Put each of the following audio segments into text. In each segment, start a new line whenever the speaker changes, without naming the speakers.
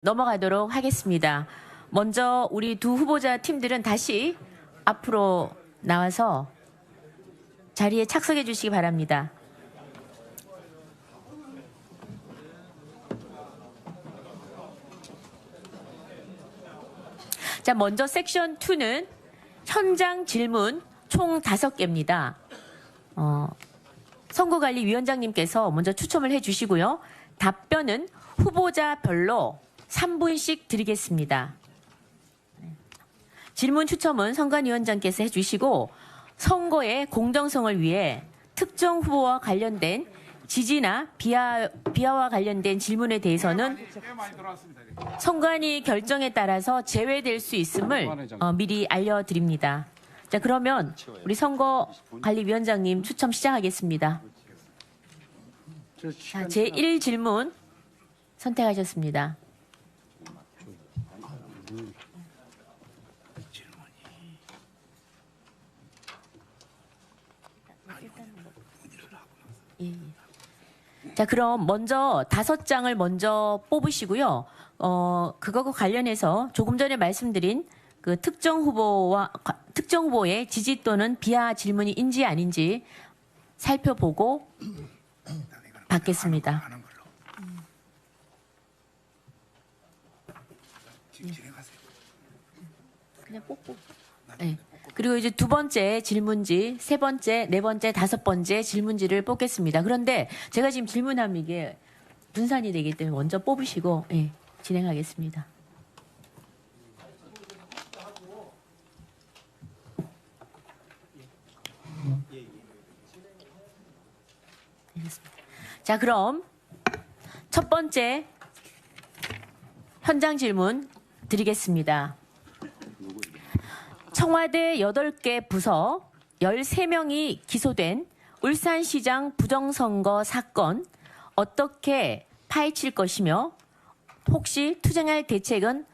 넘어가도록 하겠습니다. 먼저 우리 두 후보자 팀들은 다시 앞으로 나와서 자리에 착석해 주시기 바랍니다. 자, 먼저 섹션 2는 현장 질문 총 5개입니다. 선거관리위원장님께서 먼저 추첨을 해주시고요. 답변은 후보자별로 3분씩 드리겠습니다. 질문 추첨은 선관위원장께서 해주시고 선거의 공정성을 위해 특정 후보와 관련된 지지나 비하와 관련된 질문에 대해서는 선관위 결정에 따라서 제외될 수 있음을 미리 알려드립니다. 자, 그러면 우리 선거관리위원장님 추첨 시작하겠습니다. 자, 제1질문 선택하셨습니다. 자, 그럼 먼저 5장을 먼저 뽑으시고요. 그거와 관련해서 조금 전에 말씀드린 그 특정 후보의 지지 또는 비하 질문이 아닌지 살펴보고 받겠습니다. 그냥 뽑고. 네. 그리고 이제 2번째 질문지, 3번째, 4번째, 5번째 질문지를 뽑겠습니다. 그런데 제가 지금 질문하면 이게 분산이 되기 때문에 먼저 뽑으시고 진행하겠습니다. 자, 그럼 첫 번째 현장 질문 드리겠습니다. 청와대 8개 부서 13명이 기소된 울산시장 부정선거 사건 어떻게 파헤칠 것이며 혹시 투쟁할 대책은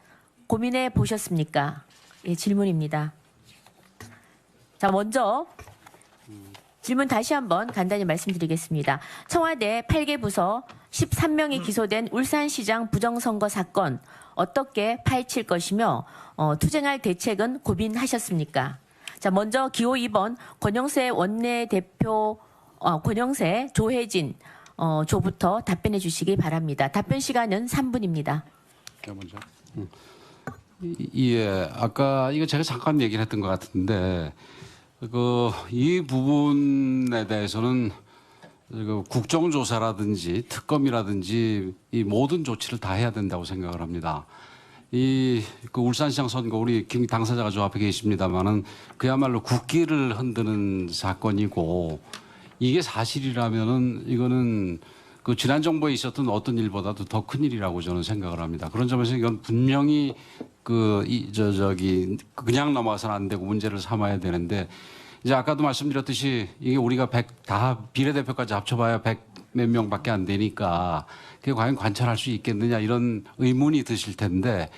고민해 보셨습니까? 예, 질문입니다. 자, 먼저 질문 다시 한번 간단히 말씀드리겠습니다. 청와대 8개 부서 13명이 기소된 울산시장 부정선거 사건 어떻게 파헤칠 것이며 투쟁할 대책은 고민하셨습니까? 자, 먼저 기호 2번 권영세 원내대표, 권영세, 조혜진 조부터 답변해 주시기 바랍니다. 답변 시간은 3분입니다.
먼저. 예, 아까 이거 제가 잠깐 얘기를 했던 것 같은데 이 부분에 대해서는 국정조사라든지 특검이라든지 이 모든 조치를 다 해야 된다고 생각을 합니다. 그 울산시장 선거 우리 당사자가 저 앞에 계십니다만은 그야말로 국기를 흔드는 사건이고 이게 사실이라면은 이거는 그 지난 정부에 있었던 어떤 일보다도 더 큰 일이라고 저는 생각을 합니다. 그런 점에서 이건 분명히 그냥 넘어가서는 안 되고 문제를 삼아야 되는데 이제 아까도 말씀드렸듯이 이게 우리가 다 비례대표까지 합쳐봐야 100 몇 명밖에 안 되니까 그게 과연 관찰할 수 있겠느냐 이런 의문이 드실 텐데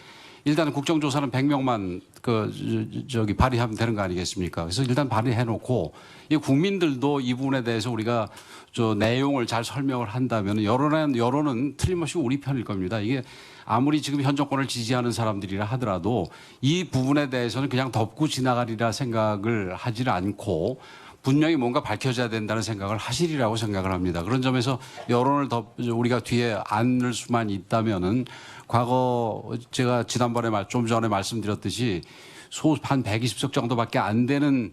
일단은 국정조사는 100명만 발의하면 되는 거 아니겠습니까? 그래서 일단 발의해 놓고 이 국민들도 이 부분에 대해서 우리가 내용을 잘 설명을 한다면 여론은 틀림없이 우리 편일 겁니다. 이게 아무리 지금 현 정권을 지지하는 사람들이라 하더라도 이 부분에 대해서는 그냥 덮고 지나가리라 생각을 하질 않고 분명히 뭔가 밝혀져야 된다는 생각을 하시리라고 생각을 합니다. 그런 점에서 여론을 우리가 뒤에 안을 수만 있다면은 과거 제가 지난번에 좀 전에 말씀드렸듯이 한 120석 정도밖에 안 되는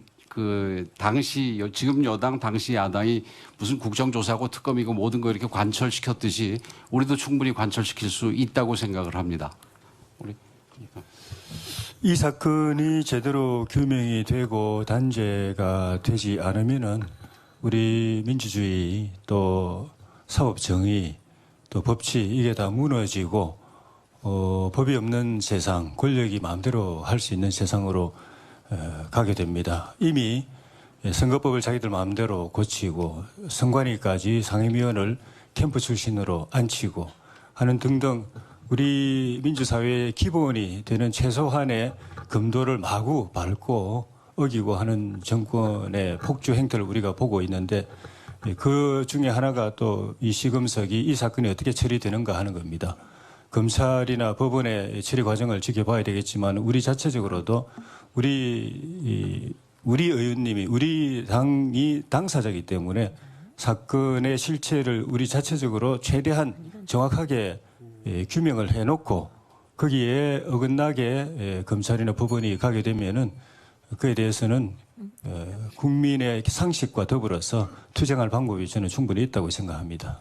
지금 여당 당시 야당이 무슨 국정조사고 특검이고 모든 거 이렇게 관철시켰듯이 우리도 충분히 관철시킬 수 있다고 생각을 합니다.
이 사건이 제대로 규명이 되고 단죄가 되지 않으면은 우리 민주주의 또 사법 정의 또 법치 이게 다 무너지고 법이 없는 세상, 권력이 마음대로 할 수 있는 세상으로 가게 됩니다. 이미 선거법을 자기들 마음대로 고치고 선관위까지 상임위원을 캠프 출신으로 앉히고 하는 등등 우리 민주사회의 기본이 되는 최소한의 금도를 마구 밟고 어기고 하는 정권의 폭주 행태를 우리가 보고 있는데 그 중에 하나가 또 이 시금석이 이 사건이 어떻게 처리되는가 하는 겁니다. 검찰이나 법원의 처리 과정을 지켜봐야 되겠지만 우리 자체적으로도 우리 의원님이 우리 당이 당사자이기 때문에 사건의 실체를 우리 자체적으로 최대한 정확하게 규명을 해놓고 거기에 어긋나게 검찰이나 법원이 가게 되면은 그에 대해서는 국민의 상식과 더불어서 투쟁할 방법이 저는 충분히 있다고 생각합니다.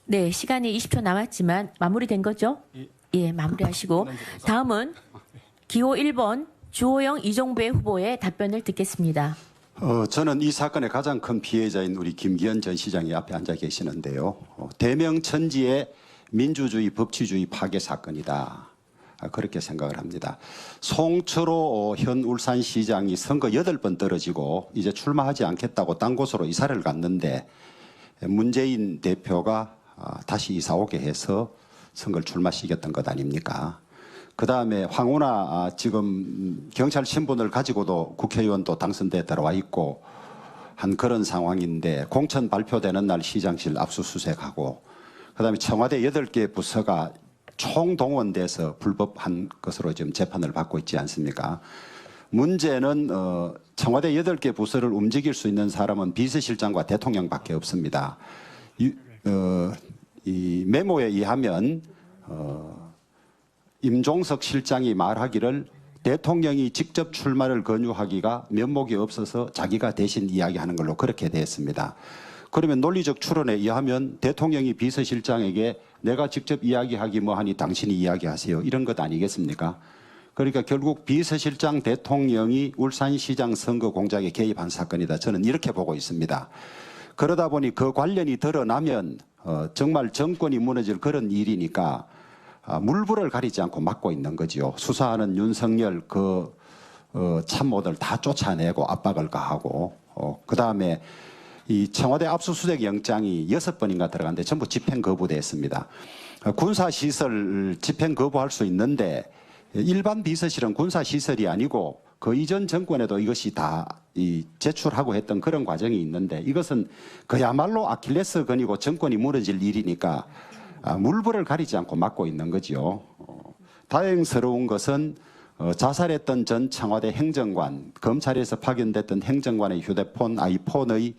네, 시간이 20초 남았지만 마무리된 거죠? 예, 마무리하시고 다음은 기호 1번 주호영 이종배 후보의 답변을 듣겠습니다.
저는 이 사건의 가장 큰 피해자인 우리 김기현 전 시장이 앞에 앉아 계시는데요. 대명천지의 민주주의, 법치주의 파괴 사건이다. 그렇게 생각을 합니다. 송철호 현 울산시장이 선거 8번 떨어지고 이제 출마하지 않겠다고 딴 곳으로 이사를 갔는데 문재인 대표가 다시 이사 오게 해서 선거를 출마시켰던 것 아닙니까? 그 다음에 황운하 지금 경찰 신분을 가지고도 국회의원도 당선돼 들어와 있고 한 그런 상황인데 공천 발표되는 날 시장실 압수수색하고 그 다음에 청와대 8개 부서가 총동원돼서 불법한 것으로 지금 재판을 받고 있지 않습니까? 문제는 청와대 8개 부서를 움직일 수 있는 사람은 비서실장과 대통령밖에 없습니다. 이 메모에 의하면 임종석 실장이 말하기를 대통령이 직접 출마를 권유하기가 면목이 없어서 자기가 대신 이야기하는 걸로 그렇게 됐습니다. 그러면 논리적 추론에 의하면 대통령이 비서실장에게 내가 직접 이야기하기 뭐하니 당신이 이야기하세요. 이런 것 아니겠습니까? 그러니까 결국 비서실장 대통령이 울산시장 선거 공작에 개입한 사건이다. 저는 이렇게 보고 있습니다. 그러다 보니 그 관련이 드러나면 정말 정권이 무너질 그런 일이니까 물불을 가리지 않고 막고 있는 거지요. 수사하는 윤석열 그 참모들 다 쫓아내고 압박을 가하고 그 다음에 이 청와대 압수수색 영장이 6번인가 들어갔는데 전부 집행 거부됐습니다. 군사시설 집행 거부할 수 있는데 일반 비서실은 군사시설이 아니고 그 이전 정권에도 이것이 다 제출하고 했던 그런 과정이 있는데 이것은 그야말로 아킬레스건이고 정권이 무너질 일이니까 물불을 가리지 않고 막고 있는 거죠. 다행스러운 것은 자살했던 전 청와대 행정관, 검찰에서 파견됐던 행정관의 휴대폰, 아이폰의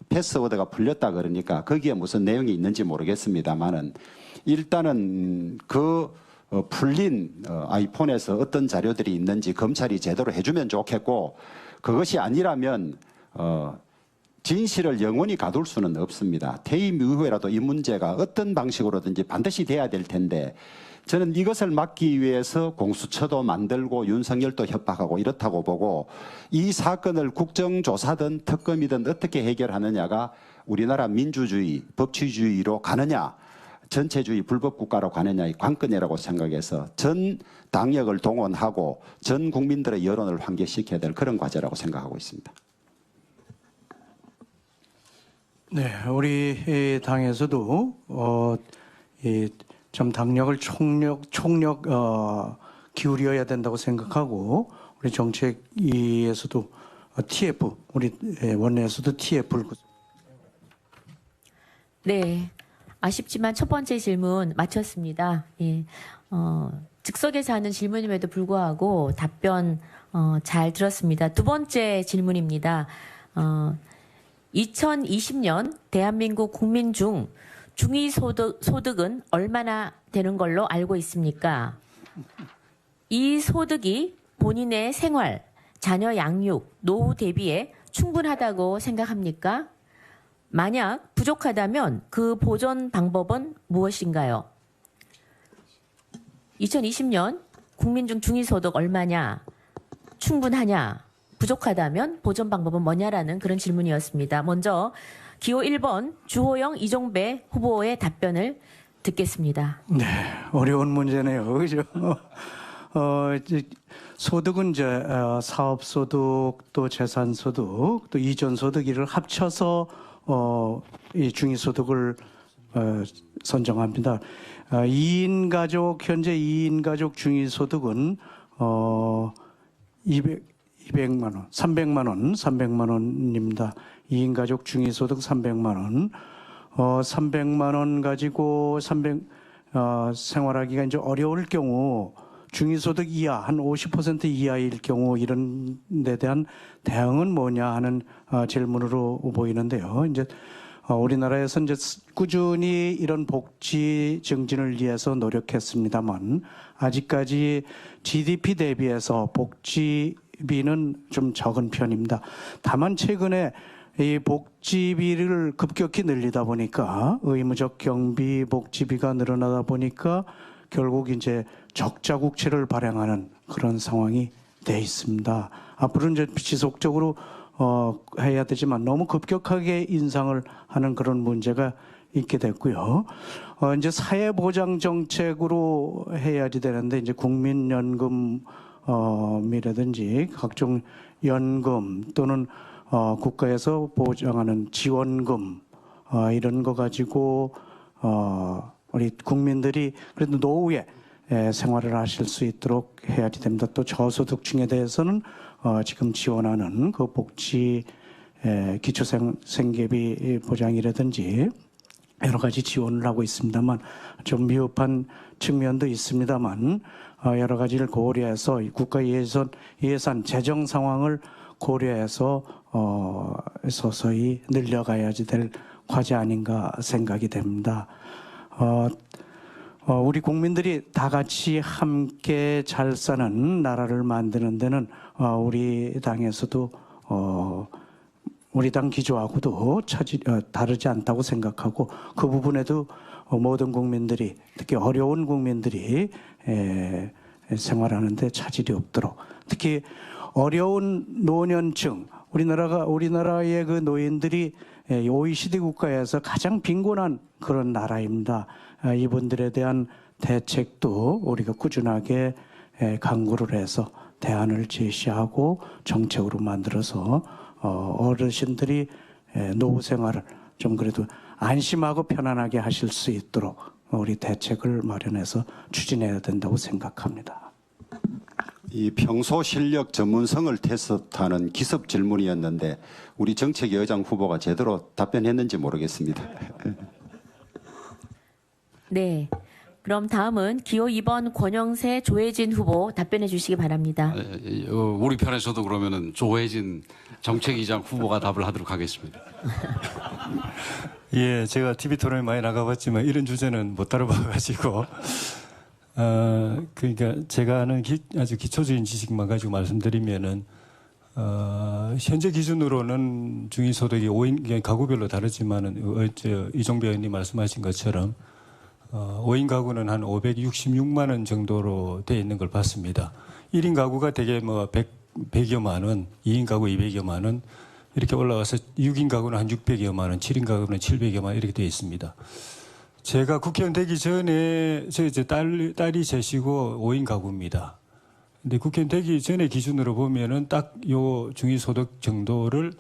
패스워드가 풀렸다 그러니까 거기에 무슨 내용이 있는지 모르겠습니다만은 일단은 그 풀린 아이폰에서 어떤 자료들이 있는지 검찰이 제대로 해주면 좋겠고 그것이 아니라면 진실을 영원히 가둘 수는 없습니다. 퇴임 이후에라도 이 문제가 어떤 방식으로든지 반드시 돼야 될 텐데 저는 이것을 막기 위해서 공수처도 만들고 윤석열도 협박하고 이렇다고 보고 이 사건을 국정조사든 특검이든 어떻게 해결하느냐가 우리나라 민주주의, 법치주의로 가느냐 전체주의 불법국가로 가느냐의 관건이라고 생각해서 전 당력을 동원하고 전 국민들의 여론을 환기시켜야 될 그런 과제라고 생각하고 있습니다.
네, 우리 당에서도 좀 당력을 총력 기울여야 된다고 생각하고 우리 정책위에서도 TF 우리 원내에서도 TF를
네, 아쉽지만 첫 번째 질문 마쳤습니다. 예, 즉석에서 하는 질문임에도 불구하고 답변 잘 들었습니다. 두 번째 질문입니다. 2020년 대한민국 국민 중 중위소득은 얼마나 되는 걸로 알고 있습니까? 이 소득이 본인의 생활, 자녀 양육, 노후 대비에 충분하다고 생각합니까? 만약 부족하다면 그 보전 방법은 무엇인가요? 2020년 국민 중 중위소득 얼마냐? 충분하냐? 부족하다면 보전 방법은 뭐냐라는 그런 질문이었습니다. 먼저 기호 1번 주호영 이종배 후보의 답변을 듣겠습니다.
네, 어려운 문제네요. 그죠? 소득은 이제 사업소득 또 재산소득 또 이전소득을 합쳐서 이 중위소득을 선정합니다. 2인 가족 현재 2인 가족 중위소득은 200만 원, 300만 원입니다. 2인 가족 중위소득 300만 원. 300만 원 가지고 생활하기가 이제 어려울 경우 중위소득 이하 한 50% 이하일 경우 이런 데 대한 대응은 뭐냐 하는 질문으로 보이는데요. 이제 우리나라에서 이제 꾸준히 이런 복지 증진을 위해서 노력했습니다만 아직까지 GDP 대비해서 복지비는 좀 적은 편입니다. 다만 최근에 이 복지비를 급격히 늘리다 보니까 의무적 경비 복지비가 늘어나다 보니까 결국 이제 적자 국채를 발행하는 그런 상황이 돼 있습니다. 앞으로 이제 지속적으로 해야 되지만 너무 급격하게 인상을 하는 그런 문제가 있게 됐고요. 이제 사회보장 정책으로 해야지 되는데 이제 국민연금이라든지 각종 연금 또는 국가에서 보장하는 지원금 이런 거 가지고 우리 국민들이 그래도 노후에 생활을 하실 수 있도록 해야지 됩니다. 또 저소득층에 대해서는 지금 지원하는 그 복지 기초생계비 보장이라든지 여러 가지 지원을 하고 있습니다만 좀 미흡한 측면도 있습니다만 여러 가지를 고려해서 국가 예산 재정 상황을 고려해서 서서히 늘려가야지 될 과제 아닌가 생각이 됩니다. 우리 국민들이 다 같이 함께 잘 사는 나라를 만드는 데는 우리 당에서도 우리 당 기조하고도 다르지 않다고 생각하고 그 부분에도 모든 국민들이 특히 어려운 국민들이 생활하는 데 차질이 없도록 특히 어려운 노년층 우리나라의 그 노인들이 OECD 국가에서 가장 빈곤한 그런 나라입니다. 이분들에 대한 대책도 우리가 꾸준하게 강구를 해서 대안을 제시하고 정책으로 만들어서 어르신들이 노후 생활을 좀 그래도 안심하고 편안하게 하실 수 있도록 우리 대책을 마련해서 추진해야 된다고 생각합니다.
이 평소 실력 전문성을 테스트하는 기습 질문이었는데 우리 정책위 의장 후보가 제대로 답변했는지 모르겠습니다.
네. 그럼 다음은 기호 2번 권영세 조혜진 후보 답변해 주시기 바랍니다.
우리 편에서도 그러면은 조혜진 정책위장 후보가 답을 하도록 하겠습니다.
예, 제가 TV 토론에 많이 나가봤지만 이런 주제는 못 다뤄봐가지고 그러니까 제가 아는 아주 기초적인 지식만 가지고 말씀드리면은 현재 기준으로는 중위소득이 5인 가구별로 다르지만은 이종배 의원님 말씀하신 것처럼 5인 가구는 한 566만 원 정도로 돼 있는 걸 봤습니다. 1인 가구가 대개 뭐 100여만 원, 2인 가구 200여만 원 이렇게 올라가서 6인 가구는 한 600여만 원, 7인 가구는 700여만 원 이렇게 돼 있습니다. 제가 국회의원 되기 전에 저 이제 딸이 셋이고 5인 가구입니다. 근데 국회의원 되기 전에 기준으로 보면은 딱 요 중위소득 정도를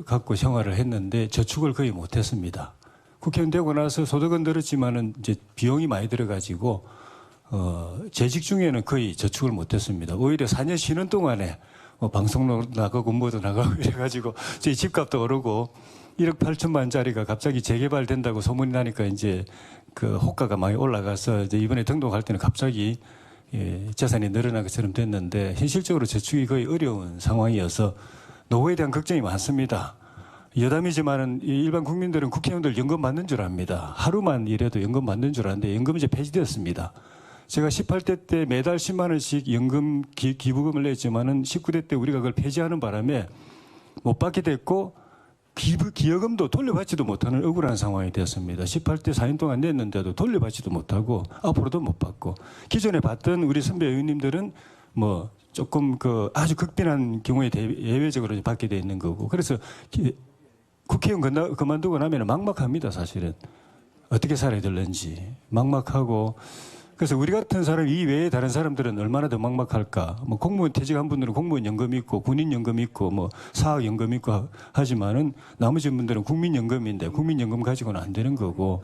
갖고 생활을 했는데 저축을 거의 못했습니다. 국회의원 되고 나서 소득은 늘었지만은 이제 비용이 많이 들어가지고 재직 중에는 거의 저축을 못했습니다. 오히려 4년 쉬는 동안에 방송도 나가고 뭐도 나가고 이래가지고 저희 집값도 오르고 1억 8천만짜리가 갑자기 재개발된다고 소문이 나니까 이제 그 호가가 많이 올라가서 이제 이번에 등록할 때는 갑자기 재산이 늘어난 것처럼 됐는데 현실적으로 저축이 거의 어려운 상황이어서 노후에 대한 걱정이 많습니다. 여담이지만은 일반 국민들은 국회의원들 연금 받는 줄 압니다. 하루만 일해도 연금 받는 줄 아는데 연금 이제 폐지됐습니다. 제가 18대 때 매달 10만 원씩 연금 기부금을 냈지만은 19대 때 우리가 그걸 폐지하는 바람에 못 받게 됐고 기여금도 돌려받지도 못하는 억울한 상황이 되었습니다. 18대 4년 동안 냈는데도 돌려받지도 못하고 앞으로도 못 받고 기존에 받던 우리 선배 의원님들은 뭐 조금 그 아주 극빈한 경우에 예외적으로 받게 돼 있는 거고 그래서 국회의원 그만두고 나면 막막합니다. 사실은 어떻게 살아야 될는지 막막하고 그래서 우리 같은 사람 이외에 다른 사람들은 얼마나 더 막막할까. 뭐 공무원 퇴직한 분들은 공무원 연금이 있고 군인연금이 있고 뭐 사학연금이 있고 하지만은 나머지 분들은 국민연금인데 국민연금 가지고는 안 되는 거고.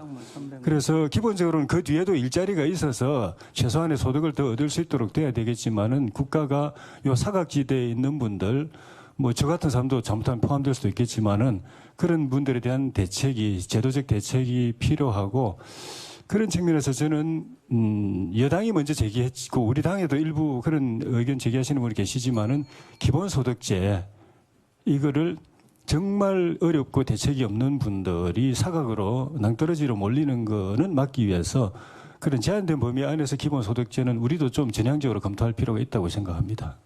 그래서 기본적으로는 그 뒤에도 일자리가 있어서 최소한의 소득을 더 얻을 수 있도록 돼야 되겠지만은 국가가 요 사각지대에 있는 분들 뭐 저 같은 사람도 잘못하면 포함될 수도 있겠지만은 그런 분들에 대한 대책이 제도적 대책이 필요하고 그런 측면에서 저는 여당이 먼저 제기했고 우리 당에도 일부 그런 의견 제기하시는 분이 계시지만은 기본소득제 이거를 정말 어렵고 대책이 없는 분들이 사각으로 낭떠러지로 몰리는 거는 막기 위해서 그런 제한된 범위 안에서 기본소득제는 우리도 좀 전향적으로 검토할 필요가 있다고 생각합니다.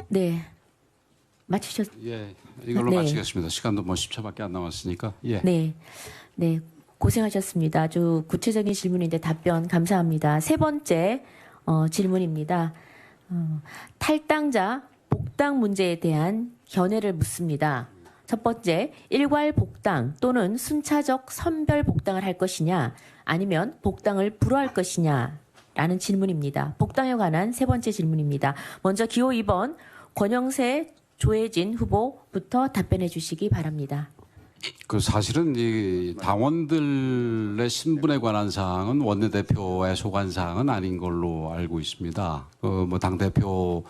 네. 마치셨.
예, 이걸로
네.
마치겠습니다. 시간도 뭐 10초밖에 안 남았으니까. 예.
네. 네. 고생하셨습니다. 아주 구체적인 질문인데 답변 감사합니다. 세 번째 질문입니다. 탈당자 복당 문제에 대한 견해를 묻습니다. 첫 번째, 일괄 복당 또는 순차적 선별 복당을 할 것이냐, 아니면 복당을 불허할 것이냐 라는 질문입니다. 복당에 관한 세 번째 질문입니다. 먼저 기호 2번 권영세 조혜진 후보부터 답변해 주시기 바랍니다.
그 사실은 이 당원들의 신분에 관한 사항은 원내대표의 소관 사항은 아닌 걸로 알고 있습니다. 뭐 당대표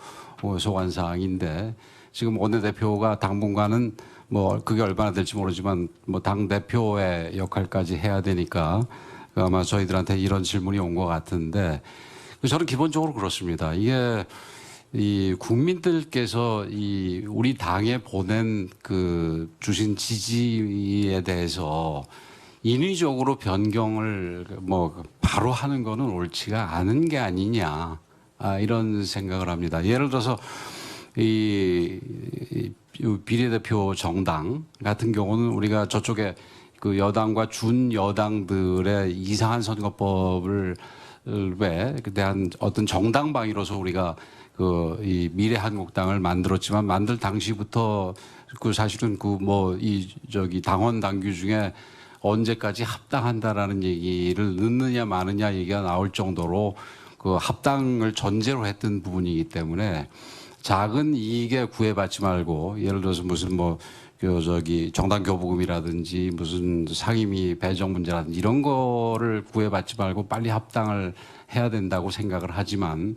소관 사항인데 지금 원내대표가 당분간은 뭐 그게 얼마나 될지 모르지만 뭐 당대표의 역할까지 해야 되니까 아마 저희들한테 이런 질문이 온 것 같은데 저는 기본적으로 그렇습니다. 이게 이 국민들께서 이 우리 당에 보낸 그 주신 지지에 대해서 인위적으로 변경을 뭐 바로 하는 거는 옳지가 않은 게 아니냐 이런 생각을 합니다. 예를 들어서 이 비례대표 정당 같은 경우는 우리가 저쪽에 그 여당과 준여당들의 이상한 선거법을 왜 대한 어떤 정당방위로서 우리가 이 미래한국당을 만들었지만 만들 당시부터 그 사실은 당원 당규 중에 언제까지 합당한다라는 얘기를 넣느냐 마느냐 얘기가 나올 정도로 그 합당을 전제로 했던 부분이기 때문에 작은 이익에 구애받지 말고 예를 들어서 무슨 정당 교부금이라든지 무슨 상임위 배정 문제라든지 이런 거를 구애받지 말고 빨리 합당을 해야 된다고 생각을 하지만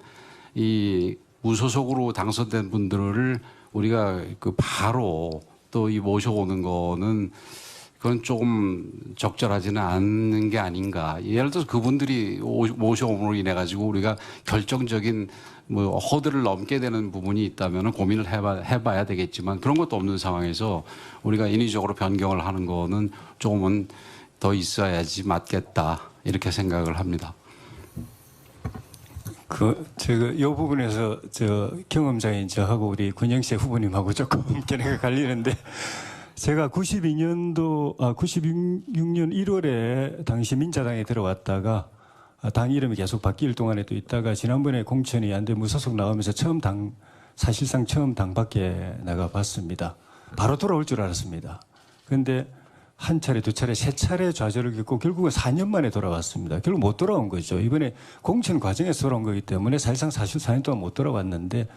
이 무소속으로 당선된 분들을 우리가 바로 또 이 모셔오는 거는 그건 조금 적절하지는 않는 게 아닌가. 예를 들어서 그분들이 모셔옴으로 인해 가지고 우리가 결정적인 허들을 넘게 되는 부분이 있다면 고민을 해봐야 되겠지만 그런 것도 없는 상황에서 우리가 인위적으로 변경을 하는 거는 조금은 더 있어야지 맞겠다 이렇게 생각을 합니다.
제가 이 부분에서 경험자인 저하고 우리 권영세 후보님하고 조금 견해가 갈리는데 제가 96년 1월에 당시 민자당에 들어왔다가 당 이름이 계속 바뀔 동안에도 있다가 지난번에 공천이 안 돼 무소속 나오면서 사실상 처음 당 밖에 나가봤습니다. 바로 돌아올 줄 알았습니다. 그런데 한 차례, 두 차례, 세 차례 좌절을 겪고 결국은 4년 만에 돌아왔습니다. 결국 못 돌아온 거죠. 이번에 공천 과정에서 돌아온 거기 때문에 사실상 4년 동안 못 돌아왔는데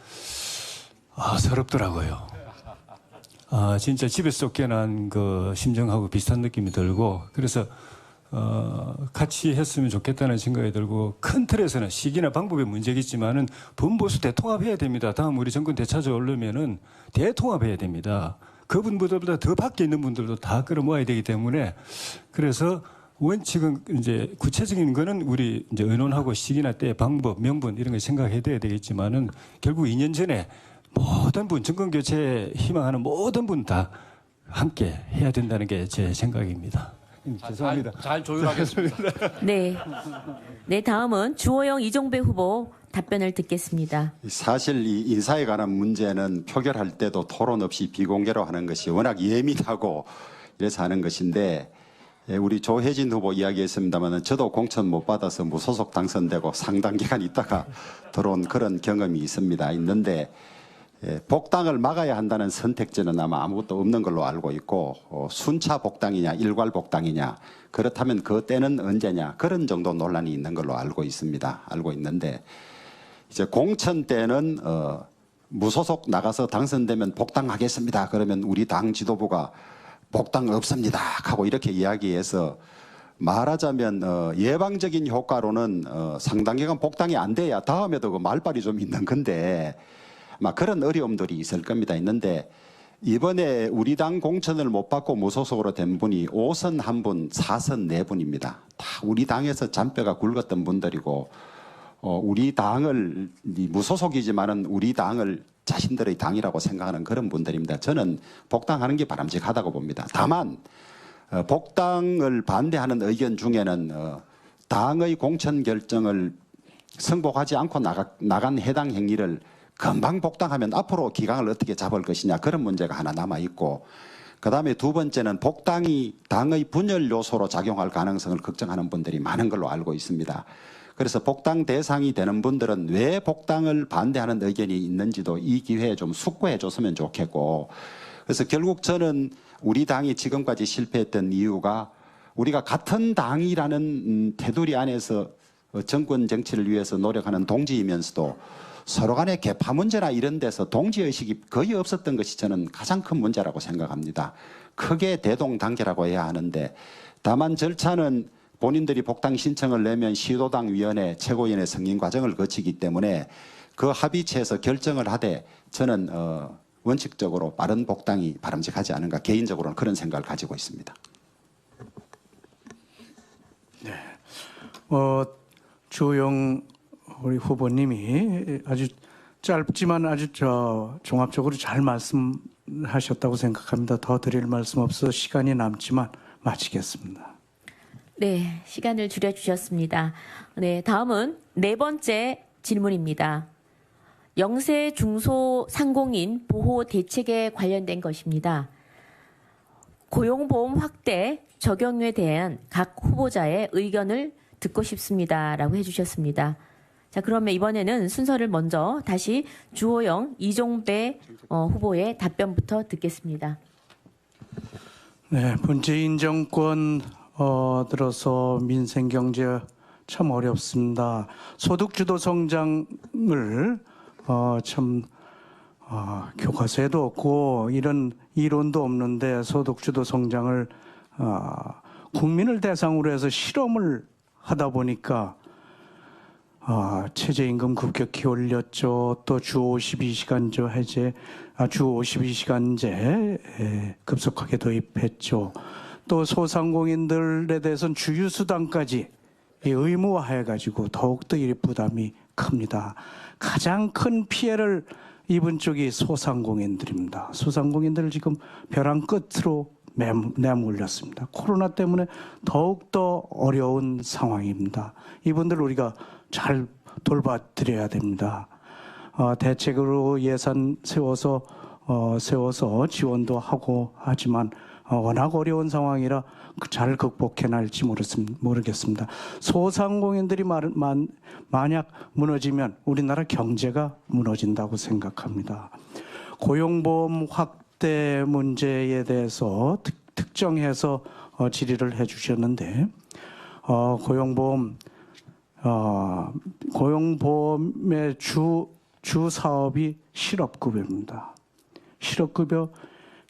서럽더라고요. 진짜 집에서 쫓겨난 그 심정하고 비슷한 느낌이 들고 그래서 같이 했으면 좋겠다는 생각이 들고 큰 틀에서는 시기나 방법의 문제겠지만은 범보수 대통합해야 됩니다. 다음 우리 정권 되찾아오려면은 대통합해야 됩니다. 그분보다 더 밖에 있는 분들도 다 끌어모아야 되기 때문에 그래서 원칙은 이제 구체적인 거는 우리 이제 의논하고 시기나 때 방법, 명분 이런 걸 생각해야 되겠지만은 결국 2년 전에 모든 분 정권 교체 희망하는 모든 분 다 함께 해야 된다는 게 제 생각입니다. 죄송합니다.
잘 조율하겠습니다.
네. 네, 다음은 주호영 이종배 후보 답변을 듣겠습니다.
사실 이 인사에 관한 문제는 표결할 때도 토론 없이 비공개로 하는 것이 워낙 예민하고 이래서 하는 것인데 우리 조혜진 후보 이야기했습니다만 저도 공천 못 받아서 무소속 당선되고 상당 기간 있다가 들어온 그런 경험이 있는데 복당을 막아야 한다는 선택지는 아마 아무것도 없는 걸로 알고 있고 순차 복당이냐 일괄 복당이냐 그렇다면 그 때는 언제냐 그런 정도 논란이 있는 걸로 알고 있는데 이제 공천 때는 무소속 나가서 당선되면 복당하겠습니다. 그러면 우리 당 지도부가 복당 없습니다 하고 이렇게 이야기해서 말하자면 예방적인 효과로는 상당 기간 복당이 안 돼야 다음에도 그 말발이 좀 있는 건데 그런 어려움들이 있을 겁니다. 있는데 이번에 우리 당 공천을 못 받고 무소속으로 된 분이 5선 1분, 4선 4분입니다. 다 우리 당에서 잔뼈가 굵었던 분들이고 우리 당을 무소속이지만은 우리 당을 자신들의 당이라고 생각하는 그런 분들입니다. 저는 복당하는 게 바람직하다고 봅니다. 다만 복당을 반대하는 의견 중에는 당의 공천 결정을 승복하지 않고 나간 해당 행위를 금방 복당하면 앞으로 기강을 어떻게 잡을 것이냐 그런 문제가 하나 남아있고 그다음에 두 번째는 복당이 당의 분열 요소로 작용할 가능성을 걱정하는 분들이 많은 걸로 알고 있습니다. 그래서 복당 대상이 되는 분들은 왜 복당을 반대하는 의견이 있는지도 이 기회에 좀 숙고해 줬으면 좋겠고 그래서 결국 저는 우리 당이 지금까지 실패했던 이유가 우리가 같은 당이라는 테두리 안에서 정권 정치를 위해서 노력하는 동지이면서도 서로 간의 계파 문제나 이런 데서 동지의식이 거의 없었던 것이 저는 가장 큰 문제라고 생각합니다. 크게 대동단계라고 해야 하는데 다만 절차는 본인들이 복당 신청을 내면 시도당 위원회 최고위원회 승인 과정을 거치기 때문에 그 합의체에서 결정을 하되 저는 원칙적으로 빠른 복당이 바람직하지 않은가 개인적으로는 그런 생각을 가지고 있습니다.
주호영 우리 후보님이 아주 짧지만 아주 종합적으로 잘 말씀하셨다고 생각합니다. 더 드릴 말씀 없어 시간이 남지만 마치겠습니다.
네, 시간을 줄여주셨습니다. 네, 다음은 네 번째 질문입니다. 영세 중소 상공인 보호 대책에 관련된 것입니다. 고용보험 확대 적용에 대한 각 후보자의 의견을 듣고 싶습니다라고 해주셨습니다. 자, 그러면 이번에는 순서를 먼저 다시 주호영, 이종배 후보의 답변부터 듣겠습니다.
네, 문재인 정권 들어서 민생 경제 참 어렵습니다. 소득주도 성장을 교과서에도 없고 이런 이론도 없는데 소득주도 성장을 국민을 대상으로 해서 실험을 하다 보니까 최저임금 급격히 올렸죠. 또 주 52시간제 해제, 주 52시간제 급속하게 도입했죠. 또 소상공인들에 대해서는 주휴수당까지 의무화해가지고 더욱더 이 부담이 큽니다. 가장 큰 피해를 입은 쪽이 소상공인들입니다. 소상공인들을 지금 벼랑 끝으로 내몰렸습니다. 코로나 때문에 더욱더 어려운 상황입니다. 이분들 우리가 잘 돌봐드려야 됩니다. 대책으로 예산 세워서 지원도 하고 하지만 워낙 어려운 상황이라 잘 극복해낼지 모르겠습니다. 소상공인들이 만약 무너지면 우리나라 경제가 무너진다고 생각합니다. 고용보험 확대 문제에 대해서 특정해서 질의를 해주셨는데 고용보험의 주 사업이 실업급여입니다. 실업급여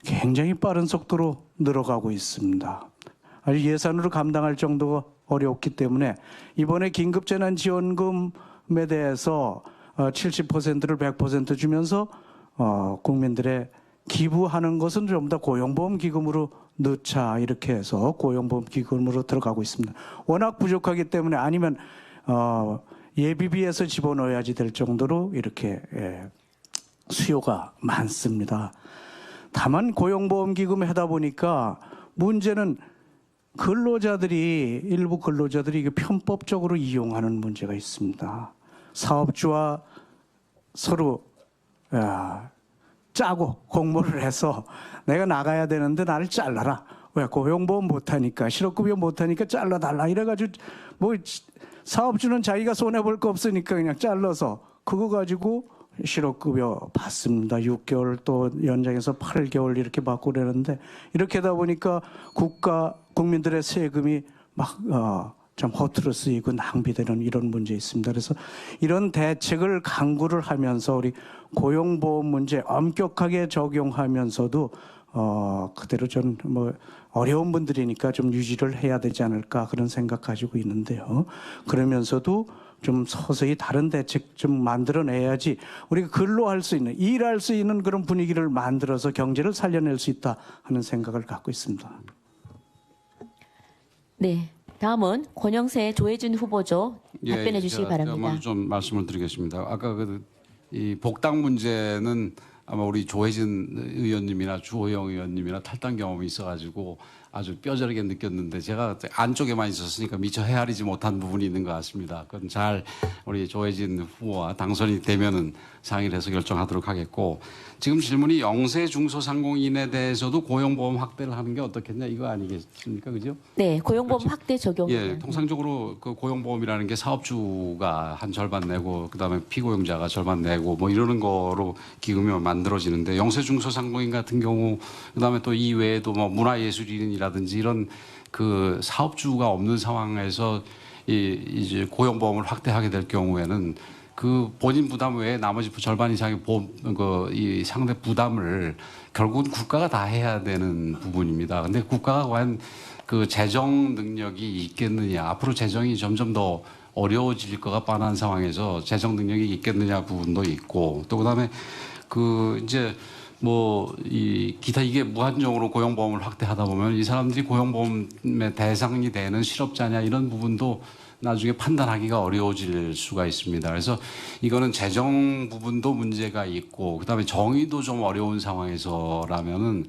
굉장히 빠른 속도로 늘어가고 있습니다. 아주 예산으로 감당할 정도가 어렵기 때문에 이번에 긴급재난지원금에 대해서 70%를 100% 주면서 국민들의 기부하는 것은 좀 더 고용보험기금으로 넣자 이렇게 해서 고용보험기금으로 들어가고 있습니다. 워낙 부족하기 때문에 아니면 예비비에서 집어넣어야지 될 정도로 이렇게 수요가 많습니다. 다만 고용보험기금 하다 보니까 문제는 일부 근로자들이 이게 편법적으로 이용하는 문제가 있습니다. 사업주와 서로 짜고 공모를 해서 내가 나가야 되는데 나를 잘라라. 왜 고용보험 못하니까 실업급여 못하니까 잘라달라 이래가지고 뭐 사업주는 자기가 손해볼 거 없으니까 그냥 잘라서 그거 가지고 실업급여 받습니다. 6개월 또 연장해서 8개월 이렇게 받고 그러는데 이렇게 하다 보니까 국민들의 세금이 좀 허투루 쓰이고 낭비되는 이런 문제 있습니다. 그래서 이런 대책을 강구를 하면서 우리 고용보험 문제 엄격하게 적용하면서도 그대로 좀 어려운 분들이니까 좀 유지를 해야 되지 않을까 그런 생각 가지고 있는데요. 그러면서도 좀 서서히 다른 대책 좀 만들어내야지 우리가 근로할 수 있는, 일할 수 있는 그런 분위기를 만들어서 경제를 살려낼 수 있다 하는 생각을 갖고 있습니다.
네. 다음은 권영세 조혜진 후보죠. 답변해 주시기
제가
바랍니다.
먼저 좀 말씀을 드리겠습니다. 아까 이 복당 문제는 아마 우리 조혜진 의원님이나 주호영 의원님이나 탈당 경험이 있어가지고 아주 뼈저리게 느꼈는데 제가 안쪽에만 있었으니까 미처 헤아리지 못한 부분이 있는 것 같습니다. 그건 잘 우리 조혜진 후보와 당선이 되면은 상의를 해서 결정하도록 하겠고, 지금 질문이 영세 중소상공인에 대해서도 고용보험 확대를 하는 게 어떻겠냐 이거 아니겠습니까, 그죠?
네, 고용보험 확대 적용.
예, 통상적으로 그 고용보험이라는 게 사업주가 한 절반 내고 그다음에 피고용자가 절반 내고 뭐 이러는 거로 기금이 만들어지는데, 영세 중소상공인 같은 경우 그다음에 또 이 외에도 뭐 문화예술인이라든지 이런 그 사업주가 없는 상황에서 이제 고용보험을 확대하게 될 경우에는 그 본인 부담 외에 나머지 절반 이상의 이 상대 부담을 결국은 국가가 다 해야 되는 부분입니다. 근데 국가가 과연 그 재정 능력이 있겠느냐, 앞으로 재정이 점점 더 어려워질 거가 뻔한 상황에서 재정 능력이 있겠느냐 부분도 있고, 또 그다음에 그 이제 뭐 이 기타 이게 무한정으로 고용보험을 확대하다 보면 이 사람들이 고용보험의 대상이 되는 실업자냐 이런 부분도 나중에 판단하기가 어려워질 수가 있습니다. 그래서 이거는 재정 부분도 문제가 있고 그다음에 정의도 좀 어려운 상황에서라면은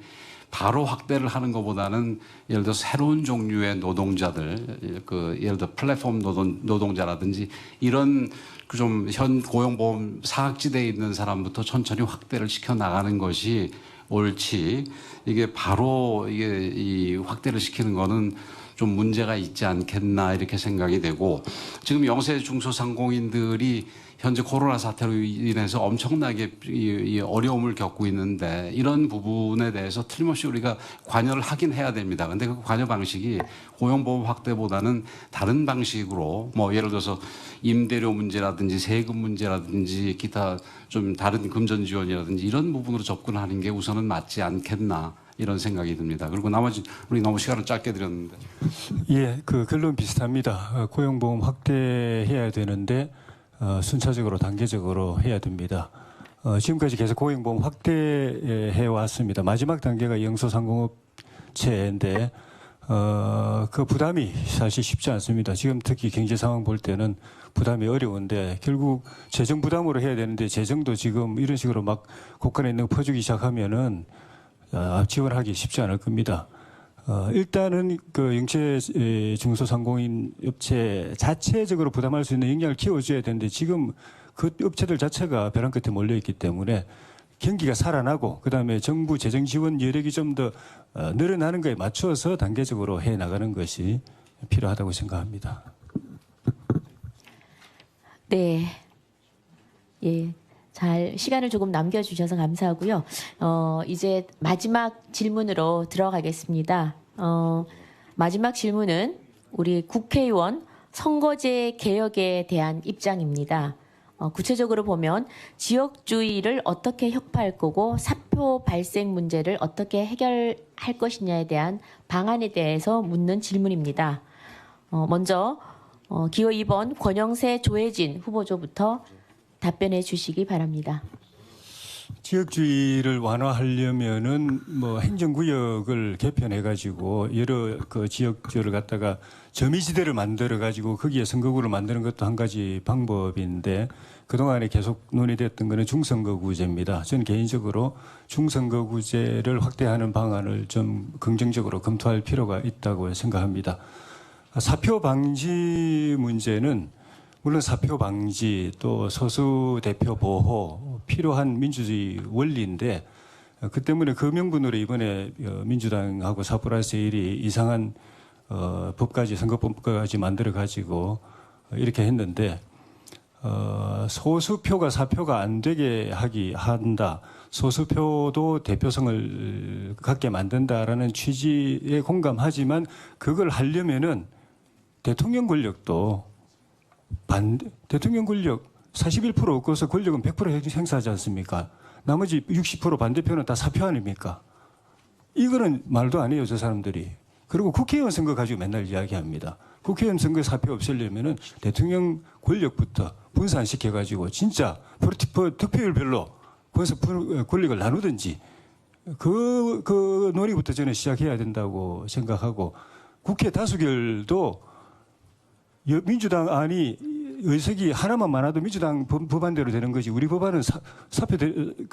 바로 확대를 하는 것보다는 예를 들어 새로운 종류의 노동자들, 그 예를 들어 플랫폼 노동자라든지 이런 그 좀 현 고용보험 사각지대에 있는 사람부터 천천히 확대를 시켜 나가는 것이 옳지, 이게 바로 이게 이 확대를 시키는 거는 좀 문제가 있지 않겠나 이렇게 생각이 되고, 지금 영세 중소상공인들이 현재 코로나 사태로 인해서 엄청나게 이 어려움을 겪고 있는데 이런 부분에 대해서 틀림없이 우리가 관여를 하긴 해야 됩니다. 근데 그 관여 방식이 고용보험 확대보다는 다른 방식으로 뭐 예를 들어서 임대료 문제라든지 세금 문제라든지 기타 좀 다른 금전 지원이라든지 이런 부분으로 접근하는 게 우선은 맞지 않겠나 이런 생각이 듭니다. 그리고 나머지 우리 너무 시간을 짧게 드렸는데.
예, 그 결론 비슷합니다. 고용보험 확대해야 되는데 순차적으로 단계적으로 해야 됩니다. 지금까지 계속 고용보험 확대해 왔습니다. 마지막 단계가 영소상공업체인데 그 부담이 사실 쉽지 않습니다. 지금 특히 경제 상황 볼 때는 부담이 어려운데 결국 재정 부담으로 해야 되는데 재정도 지금 이런 식으로 막 곳간에 있는 거 퍼주기 시작하면은 지원하기 쉽지 않을 겁니다. 일단은 그 영세 중소상공인 업체 자체적으로 부담할 수 있는 역량을 키워줘야 되는데 지금 그 업체들 자체가 벼랑 끝에 몰려 있기 때문에 경기가 살아나고 그다음에 정부 재정 지원 여력이 좀 더 늘어나는 거에 맞춰서 단계적으로 해 나가는 것이 필요하다고 생각합니다.
네. 예. 잘 시간을 조금 남겨주셔서 감사하고요. 이제 마지막 질문으로 들어가겠습니다. 마지막 질문은 우리 국회의원 선거제 개혁에 대한 입장입니다. 구체적으로 보면 지역주의를 어떻게 혁파할 거고 사표 발생 문제를 어떻게 해결할 것이냐에 대한 방안에 대해서 묻는 질문입니다. 먼저 기호 2번 권영세 조혜진 후보조부터 답변해 주시기 바랍니다.
지역주의를 완화하려면은 뭐 행정구역을 개편해가지고 여러 그 지역주를 갖다가 점이지대를 만들어가지고 거기에 선거구를 만드는 것도 한 가지 방법인데 그동안에 계속 논의됐던 것은 중선거구제입니다. 저는 개인적으로 중선거구제를 확대하는 방안을 좀 긍정적으로 검토할 필요가 있다고 생각합니다. 사표 방지 문제는 물론 사표 방지 또 소수 대표 보호 필요한 민주주의 원리인데 그 때문에 그 명분으로 이번에 민주당하고 4+1이 이상한 법까지 선거법까지 만들어 가지고 이렇게 했는데 소수표가 사표가 안 되게 한다. 소수표도 대표성을 갖게 만든다라는 취지에 공감하지만 그걸 하려면은 대통령 권력도 대통령 권력 41% 얻고서 권력은 100% 행사하지 않습니까? 나머지 60% 반대표는 다 사표 아닙니까? 이거는 말도 안 해요, 저 사람들이. 그리고 국회의원 선거 가지고 맨날 이야기합니다. 국회의원 선거 사표 없애려면은 대통령 권력부터 분산시켜가지고 진짜 득표율별로 권력을 나누든지 그 논의부터 저는 시작해야 된다고 생각하고 국회 다수결도 민주당 안이 의석이 하나만 많아도 민주당 법안대로 되는 거지 우리 법안은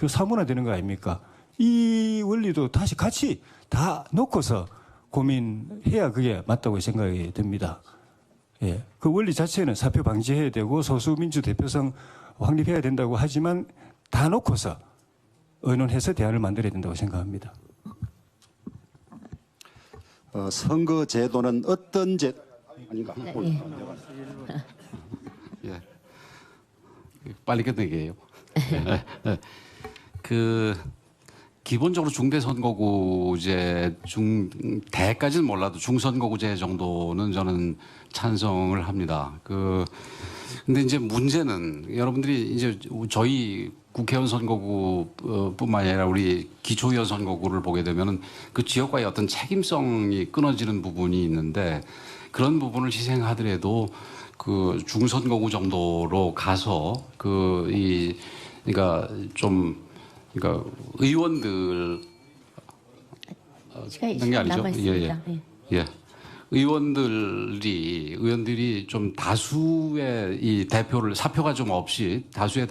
사문화되는 거 아닙니까? 이 원리도 다시 같이 다 놓고서 고민해야 그게 맞다고 생각이 듭니다. 예, 그 원리 자체는 사표 방지해야 되고 소수민주 대표성 확립해야 된다고 하지만 다 놓고서 의논해서 대안을 만들어야 된다고 생각합니다.
선거 제도는 어떤 아닌가?
예. 빨리 끝내게요. 기본적으로 중대선거구제 대까지는 몰라도 중선거구제 정도는 저는 찬성을 합니다. 근데 이제 문제는 여러분들이 이제 저희 국회의원 선거구뿐만 아니라 우리 기초의원 선거구를 보게 되면은 그 지역과의 어떤 책임성이 끊어지는 부분이 있는데 그런 부분을 희생하더라도 그 중선거구 정도로 가서 그러니까 의원들
시간이
게 아니죠.
남아있습니다.
예. 의원들이 좀 다수의 이 대표를 사표가 좀 없이 다수의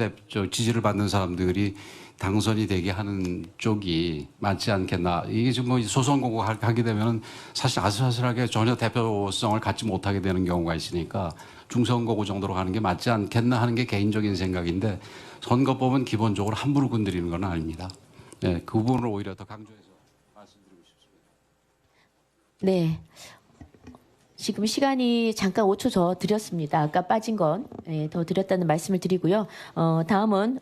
지지를 받는 사람들이 당선이 되게 하는 쪽이 맞지 않겠나. 이게 지금 뭐 소선거구 하게 되면은 사실 아슬아슬하게 전혀 대표성을 갖지 못하게 되는 경우가 있으니까 중선거구 정도로 가는 게 맞지 않겠나 하는 게 개인적인 생각인데 선거법은 기본적으로 함부로 건드리는 건 아닙니다. 네, 그 부분을 오히려 더 강조해서 말씀드리고 싶습니다.
네. 지금 시간이 잠깐 5초 더 드렸습니다. 아까 빠진 건 더 드렸다는 말씀을 드리고요. 다음은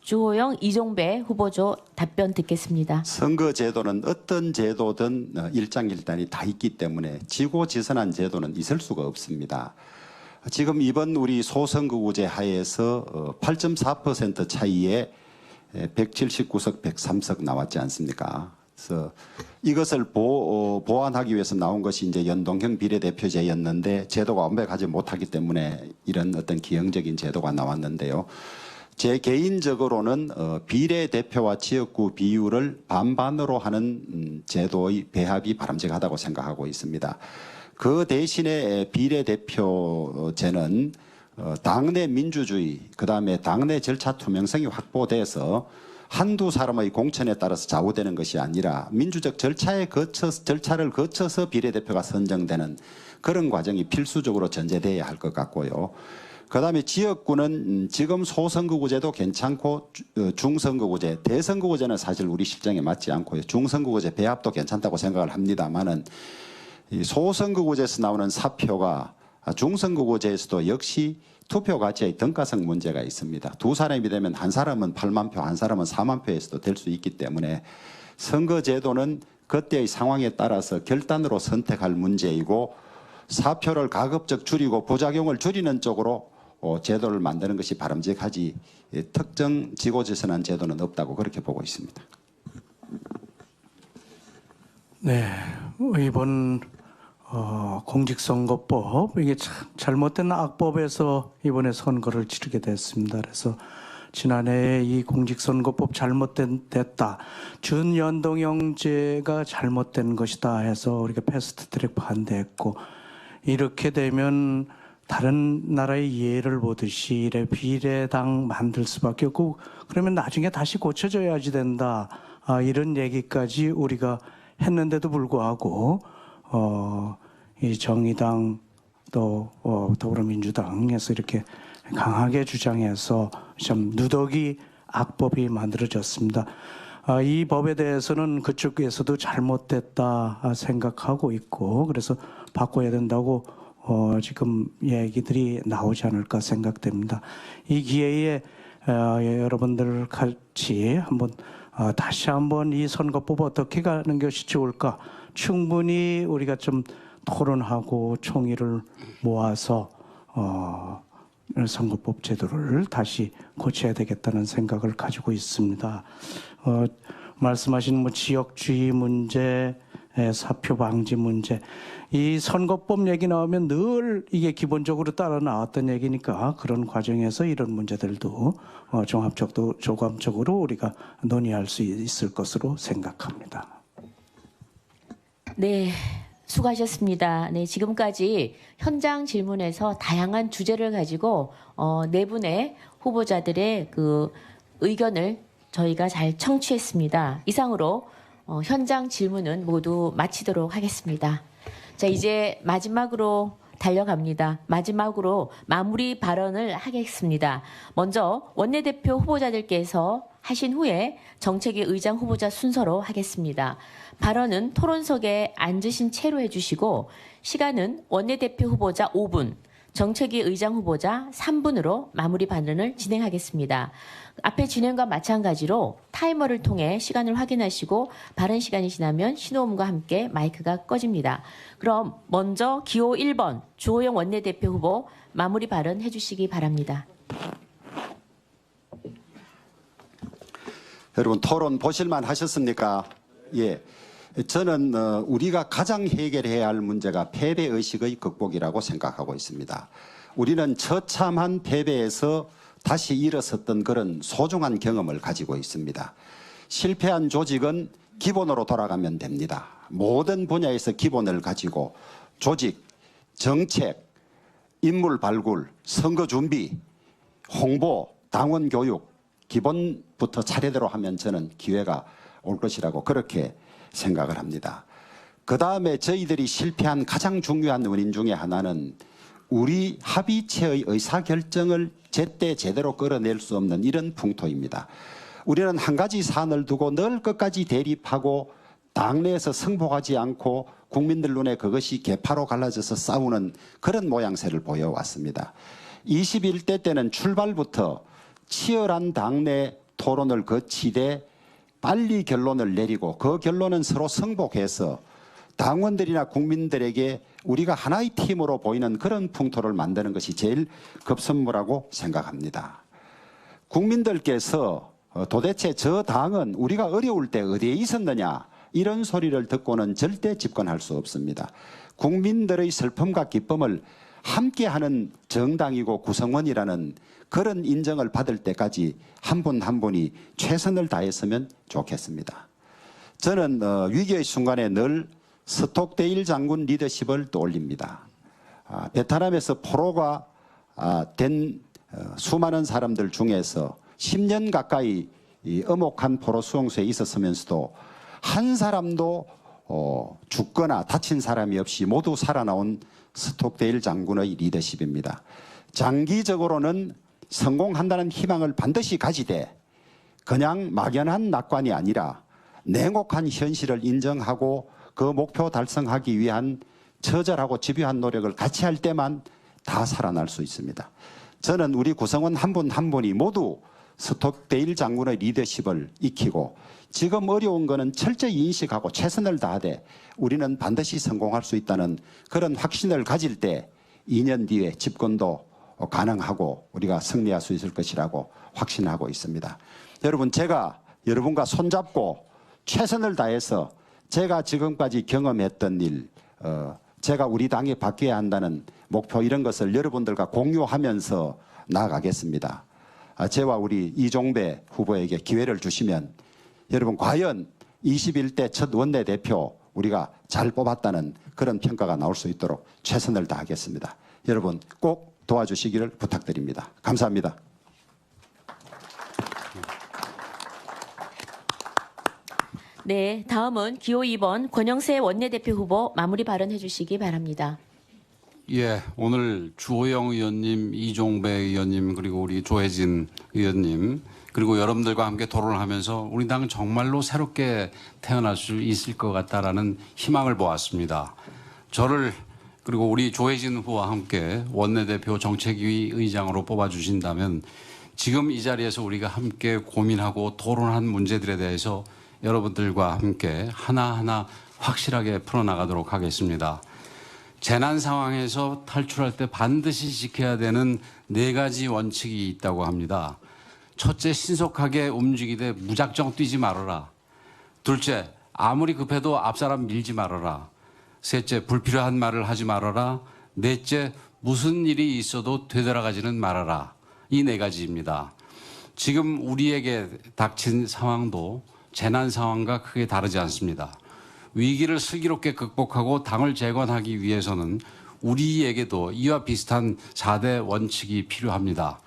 주호영 이종배 후보조 답변 듣겠습니다.
선거 제도는 어떤 제도든 일장일단이 다 있기 때문에 지고지선한 제도는 있을 수가 없습니다. 지금 이번 우리 소선거구제 하에서 8.4% 차이에 179석 103석 나왔지 않습니까? 그래서 이것을 보완하기 위해서 나온 것이 이제 연동형 비례대표제였는데 제도가 완벽하지 못하기 때문에 이런 어떤 기형적인 제도가 나왔는데요. 제 개인적으로는 비례대표와 지역구 비율을 반반으로 하는 제도의 배합이 바람직하다고 생각하고 있습니다. 그 대신에 비례대표제는 당내 민주주의, 그다음에 당내 절차 투명성이 확보돼서 한두 사람의 공천에 따라서 좌우되는 것이 아니라 민주적 절차를 거쳐서 비례대표가 선정되는 그런 과정이 필수적으로 전제돼야 할 것 같고요. 그다음에 지역구는 지금 소선거구제도 괜찮고 중선거구제, 대선거구제는 사실 우리 실정에 맞지 않고요. 중선거구제 배합도 괜찮다고 생각을 합니다만은 이 소선거구제에서 나오는 사표가 중선거구제에서도 역시 투표 가치의 등가성 문제가 있습니다. 두 사람이 되면 한 사람은 8만 표, 한 사람은 4만 표에서도 될 수 있기 때문에 선거제도는 그때의 상황에 따라서 결단으로 선택할 문제이고 사표를 가급적 줄이고 부작용을 줄이는 쪽으로 제도를 만드는 것이 바람직하지 특정 지고지선한 제도는 없다고 그렇게 보고 있습니다.
네, 이번 공직선거법 이게 참 잘못된 악법에서 이번에 선거를 치르게 됐습니다. 그래서 지난해 이 공직선거법 잘못됐다, 준연동형제가 잘못된 것이다 해서 우리가 패스트트랙 반대했고 이렇게 되면 다른 나라의 예를 보듯이 비례당 만들 수밖에 없고 그러면 나중에 다시 고쳐져야지 된다 이런 얘기까지 우리가 했는데도 불구하고 이 정의당 또 더불어민주당에서 이렇게 강하게 주장해서 좀 누더기 악법이 만들어졌습니다. 이 법에 대해서는 그쪽에서도 잘못됐다 생각하고 있고 그래서 바꿔야 된다고 지금 얘기들이 나오지 않을까 생각됩니다. 이 기회에 여러분들 같이 한번 다시 한번 이 선거법 어떻게 가는 것이 좋을까 충분히 우리가 좀 토론하고 총의를 모아서 선거법 제도를 다시 고쳐야 되겠다는 생각을 가지고 있습니다. 말씀하신 뭐 지역주의 문제, 사표 방지 문제, 이 선거법 얘기 나오면 늘 이게 기본적으로 따라 나왔던 얘기니까 그런 과정에서 이런 문제들도 종합적으로 조감적으로 우리가 논의할 수 있을 것으로 생각합니다.
네, 수고하셨습니다. 네, 지금까지 현장 질문에서 다양한 주제를 가지고 네 분의 후보자들의 그 의견을 저희가 잘 청취했습니다. 이상으로 현장 질문은 모두 마치도록 하겠습니다. 자, 이제 마지막으로 달려갑니다. 마지막으로 마무리 발언을 하겠습니다. 먼저 원내대표 후보자들께서 하신 후에 정책위 의장 후보자 순서로 하겠습니다. 발언은 토론석에 앉으신 채로 해주시고 시간은 원내대표 후보자 5분, 정책위 의장 후보자 3분으로 마무리 발언을 진행하겠습니다. 앞의 진행과 마찬가지로 타이머를 통해 시간을 확인하시고 발언 시간이 지나면 신호음과 함께 마이크가 꺼집니다. 그럼 먼저 기호 1번 주호영 원내대표 후보 마무리 발언 해주시기 바랍니다.
여러분 토론 보실만 하셨습니까? 예. 저는 우리가 가장 해결해야 할 문제가 패배의식의 극복이라고 생각하고 있습니다. 우리는 처참한 패배에서 다시 일어섰던 그런 소중한 경험을 가지고 있습니다. 실패한 조직은 기본으로 돌아가면 됩니다. 모든 분야에서 기본을 가지고 조직, 정책, 인물 발굴, 선거 준비, 홍보, 당원 교육 기본부터 차례대로 하면 저는 기회가 올 것이라고 그렇게 생각을 합니다. 그 다음에 저희들이 실패한 가장 중요한 원인 중에 하나는 우리 합의체의 의사결정을 제때 제대로 끌어낼 수 없는 이런 풍토입니다. 우리는 한 가지 사안을 두고 늘 끝까지 대립하고 당내에서 승복하지 않고 국민들 눈에 그것이 개파로 갈라져서 싸우는 그런 모양새를 보여왔습니다. 21대 때는 출발부터 치열한 당내 토론을 거치되 빨리 결론을 내리고 그 결론은 서로 승복해서 당원들이나 국민들에게 우리가 하나의 팀으로 보이는 그런 풍토를 만드는 것이 제일 급선무라고 생각합니다. 국민들께서 도대체 저 당은 우리가 어려울 때 어디에 있었느냐 이런 소리를 듣고는 절대 집권할 수 없습니다. 국민들의 슬픔과 기쁨을 함께하는 정당이고 구성원이라는 그런 인정을 받을 때까지 한 분 한 분이 최선을 다했으면 좋겠습니다. 저는 위기의 순간에 늘 스톡데일 장군 리더십을 떠올립니다. 베트남에서 포로가 된 수많은 사람들 중에서 10년 가까이 이 엄혹한 포로 수용소에 있었으면서도 한 사람도 죽거나 다친 사람이 없이 모두 살아나온 스톡데일 장군의 리더십입니다. 장기적으로는 성공한다는 희망을 반드시 가지되 그냥 막연한 낙관이 아니라 냉혹한 현실을 인정하고 그 목표 달성하기 위한 처절하고 집요한 노력을 같이 할 때만 다 살아날 수 있습니다. 저는 우리 구성원 한 분 한 분이 모두 스톡데일 장군의 리더십을 익히고 지금 어려운 거는 철저히 인식하고 최선을 다하되 우리는 반드시 성공할 수 있다는 그런 확신을 가질 때 2년 뒤에 집권도 가능하고 우리가 승리할 수 있을 것이라고 확신하고 있습니다. 여러분 제가 여러분과 손잡고 최선을 다해서 제가 지금까지 경험했던 일, 제가 우리 당이 바뀌어야 한다는 목표 이런 것을 여러분들과 공유하면서 나아가겠습니다. 저와 우리 이종배 후보에게 기회를 주시면 여러분 과연 21대 첫 원내대표 우리가 잘 뽑았다는 그런 평가가 나올 수 있도록 최선을 다하겠습니다. 여러분 꼭 도와주시기를 부탁드립니다. 감사합니다.
네, 다음은 기호 2번 권영세 원내대표 후보 마무리 발언해 주시기 바랍니다.
예, 오늘 주호영 의원님, 이종배 의원님, 그리고 우리 조혜진 의원님, 그리고 여러분들과 함께 토론을 하면서 우리 당은 정말로 새롭게 태어날 수 있을 것 같다라는 희망을 보았습니다. 저를 그리고 우리 조혜진 후보와 함께 원내대표 정책위 의장으로 뽑아주신다면 지금 이 자리에서 우리가 함께 고민하고 토론한 문제들에 대해서 여러분들과 함께 하나하나 확실하게 풀어나가도록 하겠습니다. 재난 상황에서 탈출할 때 반드시 지켜야 되는 4가지 원칙이 있다고 합니다. 첫째, 신속하게 움직이되 무작정 뛰지 말아라. 둘째, 아무리 급해도 앞사람 밀지 말아라. 셋째, 불필요한 말을 하지 말아라. 넷째, 무슨 일이 있어도 되돌아가지는 말아라. 이 네 가지입니다. 지금 우리에게 닥친 상황도 재난 상황과 크게 다르지 않습니다. 위기를 슬기롭게 극복하고 당을 재건하기 위해서는 우리에게도 이와 비슷한 4대 원칙이 필요합니다.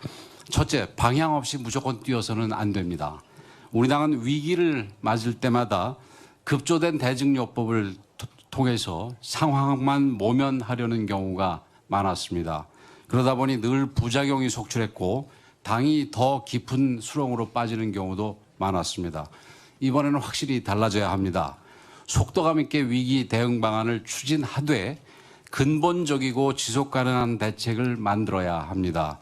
첫째, 방향 없이 무조건 뛰어서는 안 됩니다. 우리 당은 위기를 맞을 때마다 급조된 대증요법을 통해서 상황만 모면하려는 경우가 많았습니다. 그러다 보니 늘 부작용이 속출했고 당이 더 깊은 수렁으로 빠지는 경우도 많았습니다. 이번에는 확실히 달라져야 합니다. 속도감 있게 위기 대응 방안을 추진하되 근본적이고 지속 가능한 대책을 만들어야 합니다.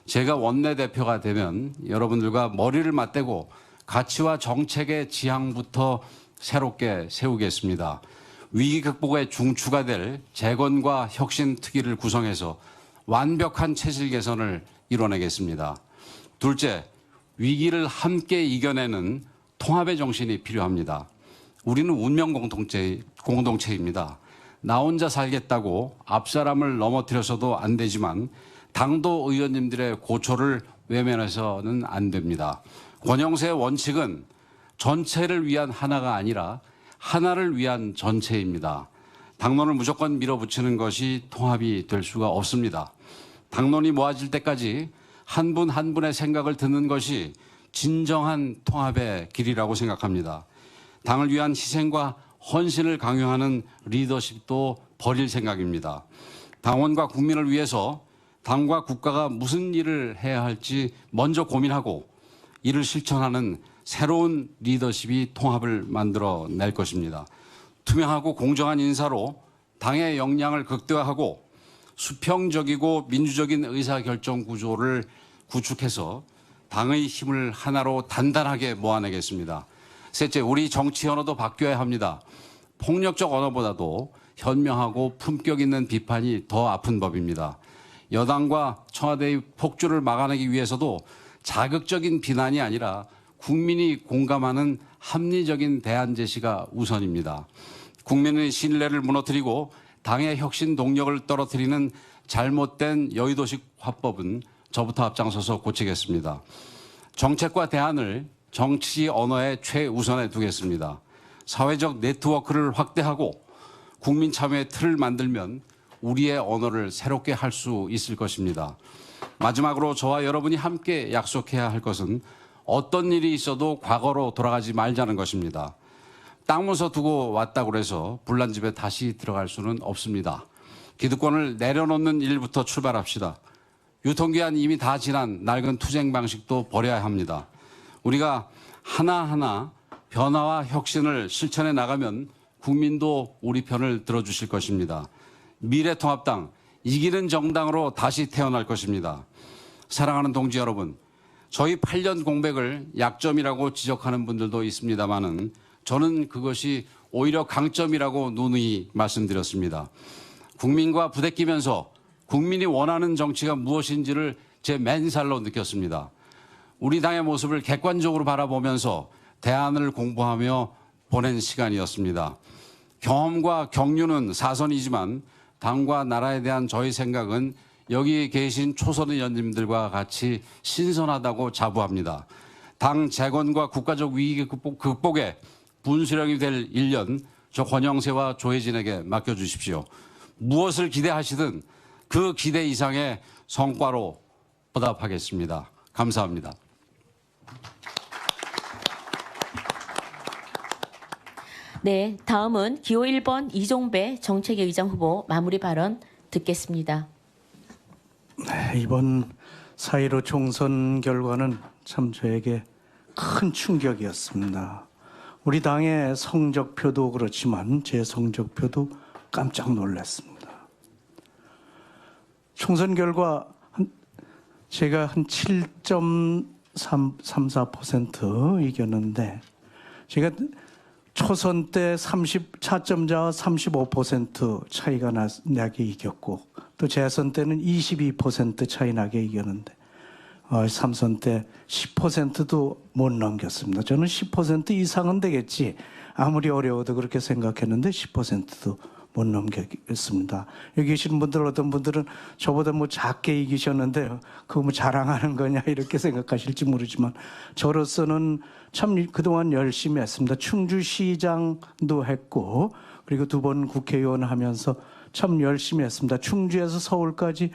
제가 원내대표가 되면 여러분들과 머리를 맞대고 가치와 정책의 지향부터 새롭게 세우겠습니다. 위기 극복의 중추가 될 재건과 혁신 특위를 구성해서 완벽한 체질 개선을 이뤄내겠습니다. 둘째, 위기를 함께 이겨내는 통합의 정신이 필요합니다. 우리는 운명 공동체입니다. 나 혼자 살겠다고 앞사람을 넘어뜨려서도 안 되지만 당도 의원님들의 고초를 외면해서는 안 됩니다. 권영세의 원칙은 전체를 위한 하나가 아니라 하나를 위한 전체입니다. 당론을 무조건 밀어붙이는 것이 통합이 될 수가 없습니다. 당론이 모아질 때까지 한 분 한 분의 생각을 듣는 것이 진정한 통합의 길이라고 생각합니다. 당을 위한 희생과 헌신을 강요하는 리더십도 버릴 생각입니다. 당원과 국민을 위해서 당과 국가가 무슨 일을 해야 할지 먼저 고민하고 이를 실천하는 새로운 리더십이 통합을 만들어낼 것입니다. 투명하고 공정한 인사로 당의 역량을 극대화하고 수평적이고 민주적인 의사결정 구조를 구축해서 당의 힘을 하나로 단단하게 모아내겠습니다. 셋째, 우리 정치 언어도 바뀌어야 합니다. 폭력적 언어보다도 현명하고 품격 있는 비판이 더 아픈 법입니다. 여당과 청와대의 폭주를 막아내기 위해서도 자극적인 비난이 아니라 국민이 공감하는 합리적인 대안 제시가 우선입니다. 국민의 신뢰를 무너뜨리고 당의 혁신 동력을 떨어뜨리는 잘못된 여의도식 화법은 저부터 앞장서서 고치겠습니다. 정책과 대안을 정치 언어의 최우선에 두겠습니다. 사회적 네트워크를 확대하고 국민 참여의 틀을 만들면 우리의 언어를 새롭게 할 수 있을 것입니다. 마지막으로 저와 여러분이 함께 약속해야 할 것은 어떤 일이 있어도 과거로 돌아가지 말자는 것입니다. 땅 문서 두고 왔다고 해서 불난 집에 다시 들어갈 수는 없습니다. 기득권을 내려놓는 일부터 출발합시다. 유통기한 이미 다 지난 낡은 투쟁 방식도 버려야 합니다. 우리가 하나하나 변화와 혁신을 실천해 나가면 국민도 우리 편을 들어주실 것입니다. 미래통합당, 이기는 정당으로 다시 태어날 것입니다. 사랑하는 동지 여러분, 저희 8년 공백을 약점이라고 지적하는 분들도 있습니다만은 저는 그것이 오히려 강점이라고 누누이 말씀드렸습니다. 국민과 부대끼면서 국민이 원하는 정치가 무엇인지를 제 맨살로 느꼈습니다. 우리 당의 모습을 객관적으로 바라보면서 대안을 공부하며 보낸 시간이었습니다. 경험과 경륜은 사선이지만 당과 나라에 대한 저희 생각은 여기 계신 초선 의원님들과 같이 신선하다고 자부합니다. 당 재건과 국가적 위기 극복에 분수령이 될 1년 저 권영세와 조혜진에게 맡겨주십시오. 무엇을 기대하시든 그 기대 이상의 성과로 보답하겠습니다. 감사합니다.
네, 다음은 기호 1번 이종배 정책위 의장 후보 마무리 발언 듣겠습니다.
네, 이번 4.15 총선 결과는 참 저에게 큰 충격이었습니다. 우리 당의 성적표도 그렇지만 제 성적표도 깜짝 놀랐습니다. 총선 결과 제가 한 7.34% 이겼는데 제가 초선 때 차점자와 35% 차이가 나게 이겼고 또 재선 때는 22% 차이 나게 이겼는데 삼선 때 10%도 못 넘겼습니다. 저는 10% 이상은 되겠지. 아무리 어려워도 그렇게 생각했는데 10%도 못 넘겼습니다. 여기 계신 분들 어떤 분들은 저보다 뭐 작게 이기셨는데 그거 뭐 자랑하는 거냐 이렇게 생각하실지 모르지만 저로서는 참 그동안 열심히 했습니다. 충주시장도 했고 그리고 2번 국회의원 하면서 참 열심히 했습니다. 충주에서 서울까지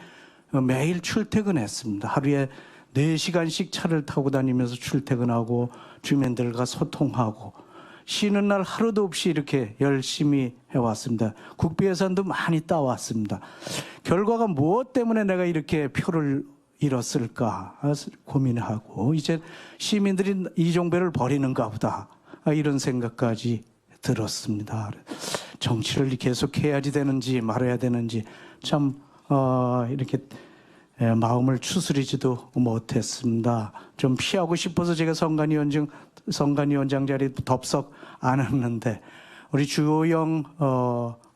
매일 출퇴근했습니다. 하루에 4시간씩 차를 타고 다니면서 출퇴근하고 주민들과 소통하고 쉬는 날 하루도 없이 이렇게 열심히 해왔습니다. 국비 예산도 많이 따왔습니다. 결과가 무엇 때문에 내가 이렇게 표를 잃었을까 고민하고 이제 시민들이 이종배를 버리는가 보다 이런 생각까지 들었습니다. 정치를 계속해야지 되는지 말아야 되는지 참 이렇게 마음을 추스리지도 못했습니다. 좀 피하고 싶어서 제가 선관위원장 자리에 덥석 안 했는데 우리 주호영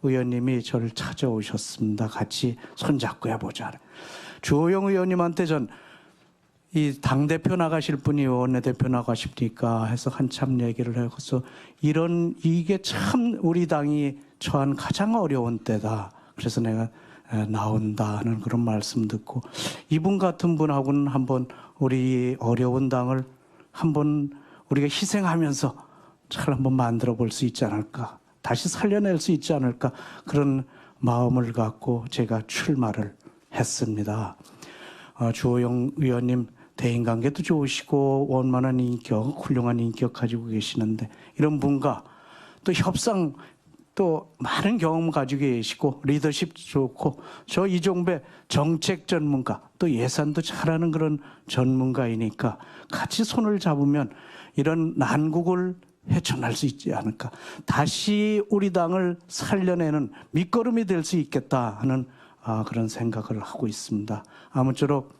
의원님이 저를 찾아오셨습니다. 같이 손잡고 해보자. 주호영 의원님한테 전 이 당대표 나가실 분이 원내대표 나가십니까 해서 한참 얘기를 해서 이게 참 우리 당이 처한 가장 어려운 때다. 그래서 내가 나온다 하는 그런 말씀 듣고 이분 같은 분하고는 한번 우리 어려운 당을 한번 우리가 희생하면서 잘 한번 만들어 볼 수 있지 않을까, 다시 살려낼 수 있지 않을까 그런 마음을 갖고 제가 출마를 했습니다. 주호영 의원님 대인관계도 좋으시고 원만한 인격, 훌륭한 인격 가지고 계시는데 이런 분과 또 협상 또 많은 경험 가지고 계시고 리더십 좋고 저 이종배 정책 전문가 또 예산도 잘하는 그런 전문가이니까 같이 손을 잡으면 이런 난국을 헤쳐날 수 있지 않을까. 다시 우리 당을 살려내는 밑거름이 될 수 있겠다 하는 그런 생각을 하고 있습니다. 아무쪼록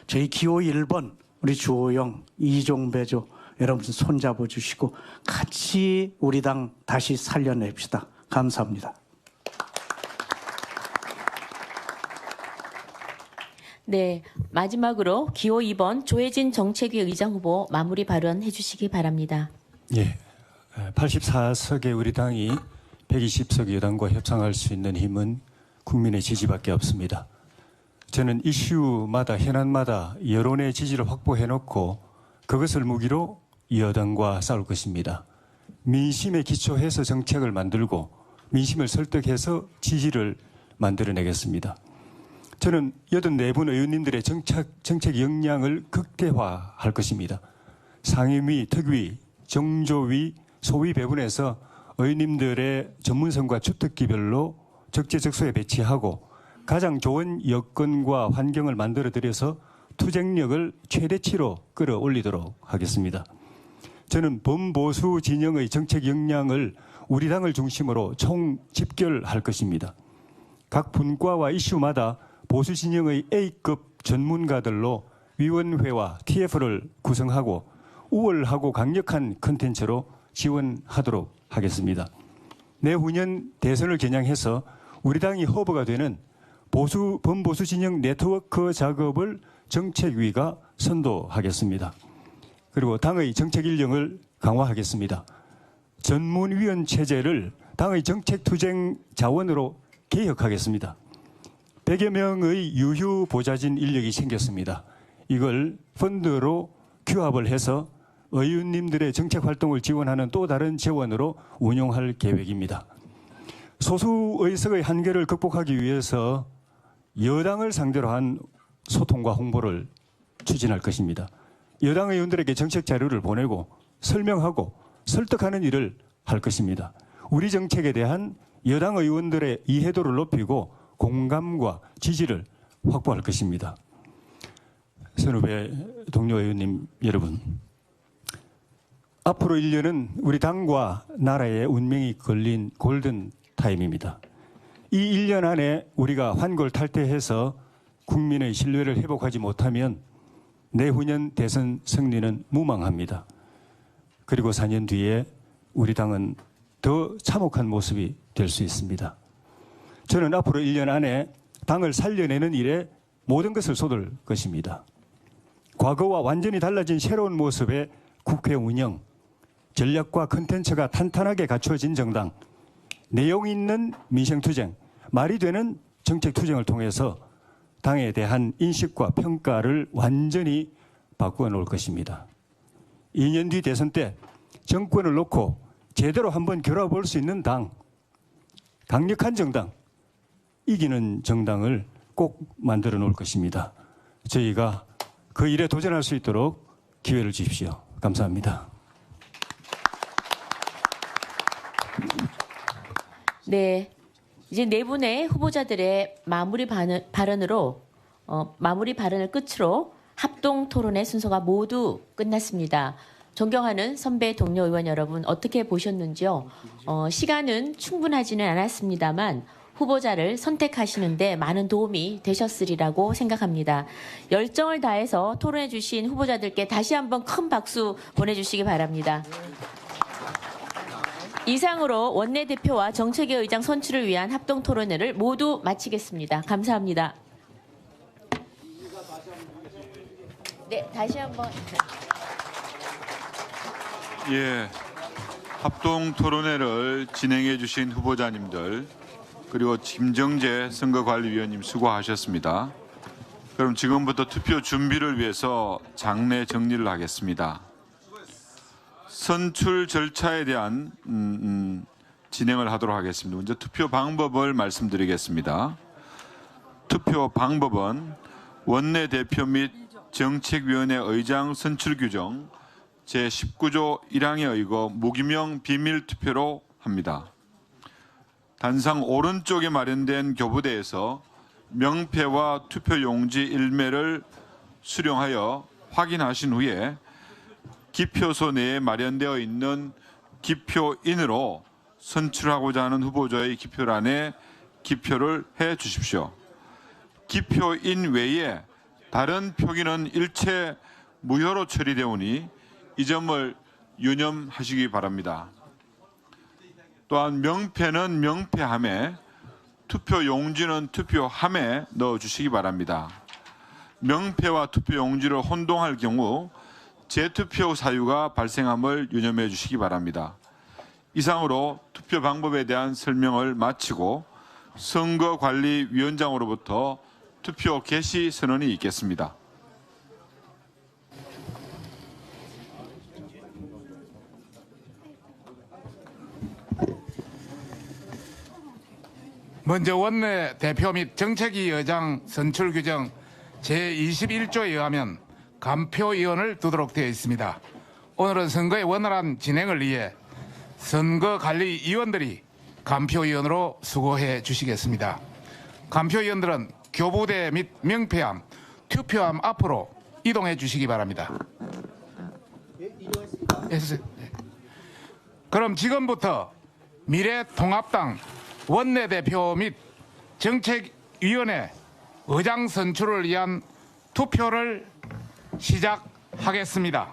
저희 기호 1번 우리 주호영, 이종배죠. 여러분 손잡아 주시고 같이 우리 당 다시 살려냅시다. 감사합니다.
네, 마지막으로 기호 2번 조혜진 정책위 의장 후보 마무리 발언해 주시기 바랍니다.
예, 84석의 우리 당이 120석 여당과 협상할 수 있는 힘은 국민의 지지밖에 없습니다. 저는 이슈마다 현안마다 여론의 지지를 확보해놓고 그것을 무기로 여당과 싸울 것입니다. 민심에 기초해서 정책을 만들고 민심을 설득해서 지지를 만들어내겠습니다. 저는 84분 의원님들의 정책 역량을 극대화할 것입니다. 상임위, 특위, 정조위, 소위 배분해서 의원님들의 전문성과 주특기별로 적재적소에 배치하고 가장 좋은 여건과 환경을 만들어드려서 투쟁력을 최대치로 끌어올리도록 하겠습니다. 저는 범보수 진영의 정책 역량을 우리 당을 중심으로 총집결할 것입니다. 각 분과와 이슈마다 보수 진영의 A급 전문가들로 위원회와 TF를 구성하고 우월하고 강력한 컨텐츠로 지원하도록 하겠습니다. 내후년 대선을 겨냥해서 우리 당이 허브가 되는 범보수 진영 네트워크 작업을 정책위가 선도하겠습니다. 그리고 당의 정책 인력을 강화하겠습니다. 전문위원 체제를 당의 정책 투쟁 자원으로 개혁하겠습니다. 100여 명의 유휴 보좌진 인력이 생겼습니다. 이걸 펀드로 규합을 해서 의원님들의 정책 활동을 지원하는 또 다른 재원으로 운용할 계획입니다. 소수 의석의 한계를 극복하기 위해서 여당을 상대로 한 소통과 홍보를 추진할 것입니다. 여당 의원들에게 정책 자료를 보내고 설명하고 설득하는 일을 할 것입니다. 우리 정책에 대한 여당 의원들의 이해도를 높이고 공감과 지지를 확보할 것입니다. 선후배 동료 의원님 여러분, 앞으로 1년은 우리 당과 나라의 운명이 걸린 골든 타임입니다. 이 1년 안에 우리가 환골탈태해서 국민의 신뢰를 회복하지 못하면 내후년 대선 승리는 무망합니다. 그리고 4년 뒤에 우리 당은 더 참혹한 모습이 될 수 있습니다. 저는 앞으로 1년 안에 당을 살려내는 일에 모든 것을 쏟을 것입니다. 과거와 완전히 달라진 새로운 모습의 국회 운영, 전략과 컨텐츠가 탄탄하게 갖춰진 정당, 내용 있는 민생투쟁, 말이 되는 정책투쟁을 통해서 당에 대한 인식과 평가를 완전히 바꾸어 놓을 것입니다. 2년 뒤 대선 때 정권을 놓고 제대로 한번 겨뤄볼 수 있는 당, 강력한 정당, 이기는 정당을 꼭 만들어 놓을 것입니다. 저희가 그 일에 도전할 수 있도록 기회를 주십시오. 감사합니다.
네, 이제 네 분의 후보자들의 마무리 발언으로 마무리 발언을 끝으로 합동 토론의 순서가 모두 끝났습니다. 존경하는 선배 동료 의원 여러분 어떻게 보셨는지요? 시간은 충분하지는 않았습니다만 후보자를 선택하시는데 많은 도움이 되셨으리라고 생각합니다. 열정을 다해서 토론해 주신 후보자들께 다시 한번 큰 박수 보내주시기 바랍니다. 이상으로 원내대표와 정책위 의장 선출을 위한 합동 토론회를 모두 마치겠습니다. 감사합니다. 네, 다시 한번.
예, 합동 토론회를 진행해 주신 후보자님들 그리고 김정재 선거관리위원님 수고하셨습니다. 그럼 지금부터 투표 준비를 위해서 장내 정리를 하겠습니다. 선출 절차에 대한 진행을 하도록 하겠습니다. 먼저 투표 방법을 말씀드리겠습니다. 투표 방법은 원내대표 및 정책위원회 의장 선출 규정 제19조 1항에 의거 무기명 비밀투표로 합니다. 단상 오른쪽에 마련된 교부대에서 명패와 투표용지 일매를 수령하여 확인하신 후에 기표소 내에 마련되어 있는 기표인으로 선출하고자 하는 후보자의 기표란에 기표를 해 주십시오. 기표인 외에 다른 표기는 일체 무효로 처리되오니 이 점을 유념하시기 바랍니다. 또한 명패는 명패함에 투표용지는 투표함에 넣어주시기 바랍니다. 명패와 투표용지를 혼동할 경우 재투표 사유가 발생함을 유념해 주시기 바랍니다. 이상으로 투표 방법에 대한 설명을 마치고 선거관리위원장으로부터 투표 개시 선언이 있겠습니다.
먼저 원내대표 및 정책위 의장 선출 규정 제21조에 의하면 간표위원을 두도록 되어 있습니다. 오늘은 선거의 원활한 진행을 위해 선거관리위원들이 간표위원으로 수고해 주시겠습니다. 간표위원들은 교부대 및 명패함, 투표함 앞으로 이동해 주시기 바랍니다. 그럼 지금부터 미래통합당 원내대표 및 정책위원회 의장 선출을 위한 투표를 시작하겠습니다.